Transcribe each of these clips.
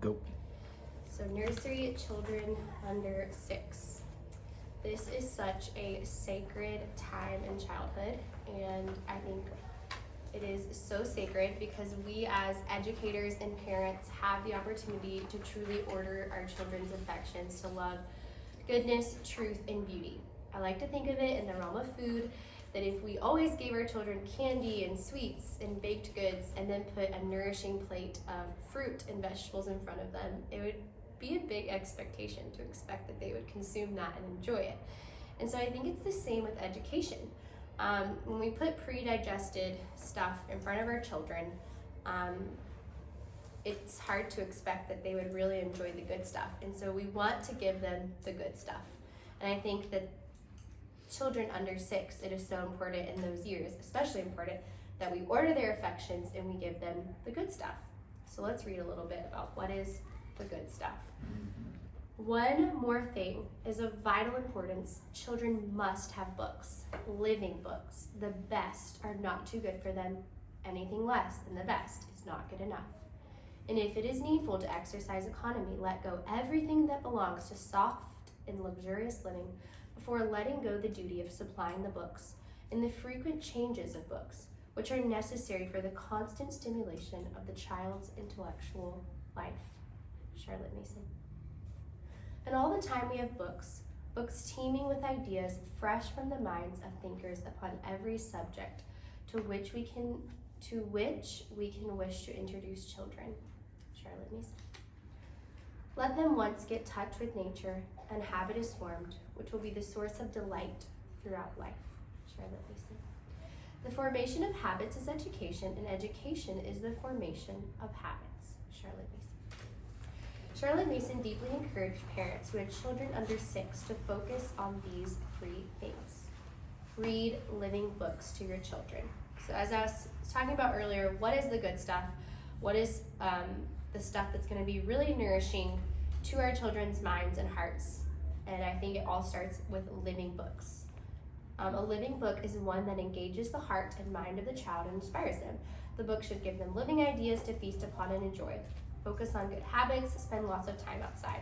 Go. So nursery children under 6. This is such a sacred time in childhood, and I think it is so sacred because we as educators and parents have the opportunity to truly order our children's affections to love, goodness, truth, and beauty. I like to think of it in the realm of food, that if we always gave our children candy and sweets and baked goods and then put a nourishing plate of fruit and vegetables in front of them, it would be a big expectation to expect that they would consume that and enjoy it. And so I think it's the same with education. When we put pre-digested stuff in front of our children, it's hard to expect that they would really enjoy the good stuff. And so we want to give them the good stuff. And I think that children under 6, it is so important in those years, especially important, that we order their affections and we give them the good stuff. So let's read a little bit about what is the good stuff. One more thing is of vital importance. Children must have books, living books. The best are not too good for them. Anything less than the best is not good enough. And if it is needful to exercise economy, let go everything that belongs to soft and luxurious living before letting go the duty of supplying the books and the frequent changes of books, which are necessary for the constant stimulation of the child's intellectual life. Charlotte Mason. And all the time we have books teeming with ideas fresh from the minds of thinkers upon every subject to which we can wish to introduce children. Charlotte Mason. Let them once get touch with nature, and habit is formed, which will be the source of delight throughout life. Charlotte Mason. The formation of habits is education, and education is the formation of habits. Charlotte Mason. Charlotte Mason deeply encouraged parents who had children under 6 to focus on these 3 things. Read living books to your children. So as I was talking about earlier, what is the good stuff? What is the stuff that's going to be really nourishing to our children's minds and hearts? And I think it all starts with living books. A living book is one that engages the heart and mind of the child and inspires them. The book should give them living ideas to feast upon and enjoy. Focus on good habits, spend lots of time outside.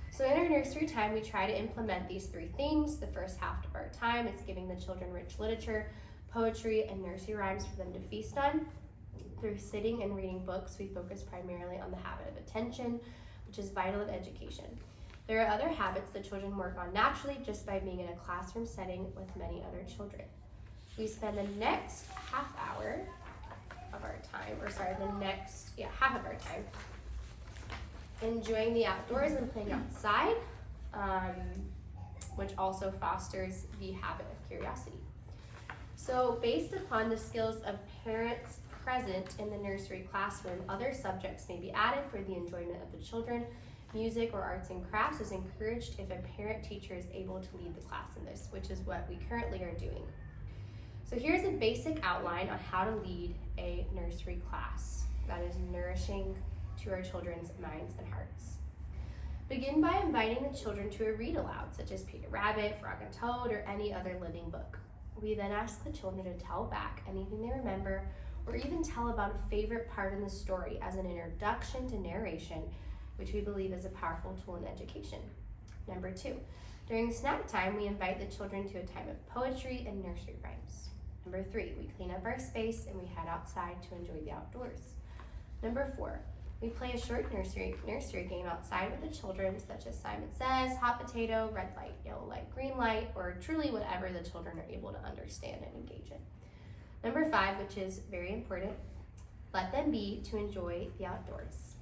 So in our nursery time, we try to implement these 3 things. The first half of our time is giving the children rich literature, poetry, and nursery rhymes for them to feast on. Through sitting and reading books, we focus primarily on the habit of attention, which is vital in education. There are other habits that children work on naturally just by being in a classroom setting with many other children. We spend the next half of our time enjoying the outdoors and playing outside, which also fosters the habit of curiosity. So based upon the skills of parents present in the nursery classroom, other subjects may be added for the enjoyment of the children. Music or arts and crafts is encouraged if a parent teacher is able to lead the class in this, which is what we currently are doing. So here's a basic outline on how to lead a nursery class that is nourishing to our children's minds and hearts. Begin by inviting the children to a read aloud, such as Peter Rabbit, Frog and Toad, or any other living book. We then ask the children to tell back anything they remember, or even tell about a favorite part in the story as an introduction to narration, which we believe is a powerful tool in education. Number 2, during snack time, we invite the children to a time of poetry and nursery rhymes. Number 3, we clean up our space and we head outside to enjoy the outdoors. Number 4, we play a short nursery game outside with the children, such as Simon Says, Hot Potato, Red Light, Yellow Light, Green Light, or truly whatever the children are able to understand and engage in. Number 5, which is very important, let them be to enjoy the outdoors.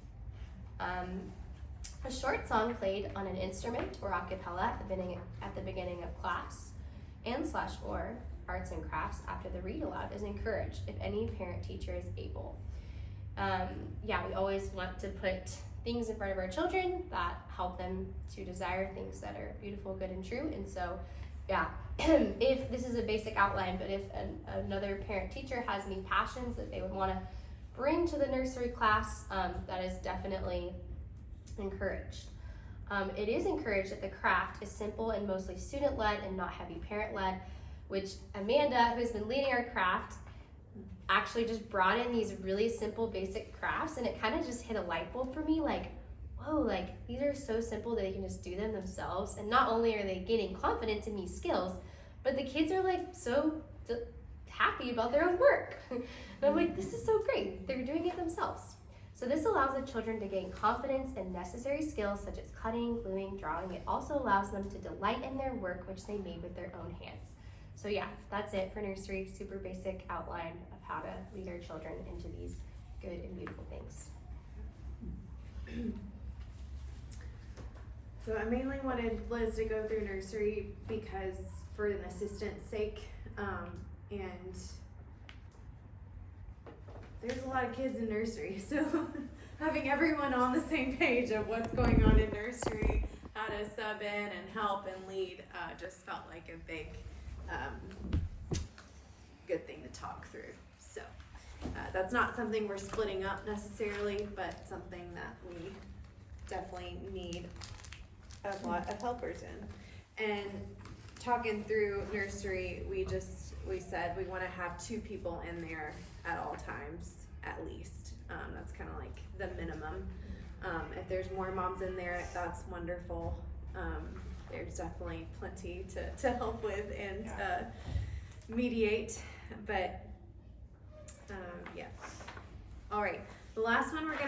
A short song played on an instrument or a cappella at the beginning of class and/or arts and crafts after the read aloud is encouraged if any parent teacher is able. We always want to put things in front of our children that help them to desire things that are beautiful, good, and true. And so, if this is a basic outline, but if another parent teacher has any passions that they would want to bring to the nursery class, that is definitely encouraged. It is encouraged that the craft is simple and mostly student-led and not heavy parent-led, which Amanda, who's been leading our craft, actually just brought in these really simple basic crafts, and it kind of just hit a light bulb for me, like, whoa, like these are so simple that they can just do them themselves. And not only are they gaining confidence in these skills, but the kids are like so happy about their own work. And I'm like, this is so great. They're doing it themselves. So this allows the children to gain confidence in necessary skills such as cutting, gluing, drawing. It also allows them to delight in their work, which they made with their own hands. So yeah, that's it for nursery. Super basic outline of how to lead our children into these good and beautiful things. So I mainly wanted Liz to go through nursery because for an assistant's sake, and there's a lot of kids in nursery, so having everyone on the same page of what's going on in nursery, how to sub in and help and lead, just felt like a big good thing to talk through. So that's not something we're splitting up necessarily, but something that we definitely need a lot of helpers in. And talking through nursery, we said we want to have 2 people in there at all times at least. That's kind of like the minimum. If there's more moms in there, that's wonderful. There's definitely plenty to help with and mediate, but yeah. All right, the last one we're gonna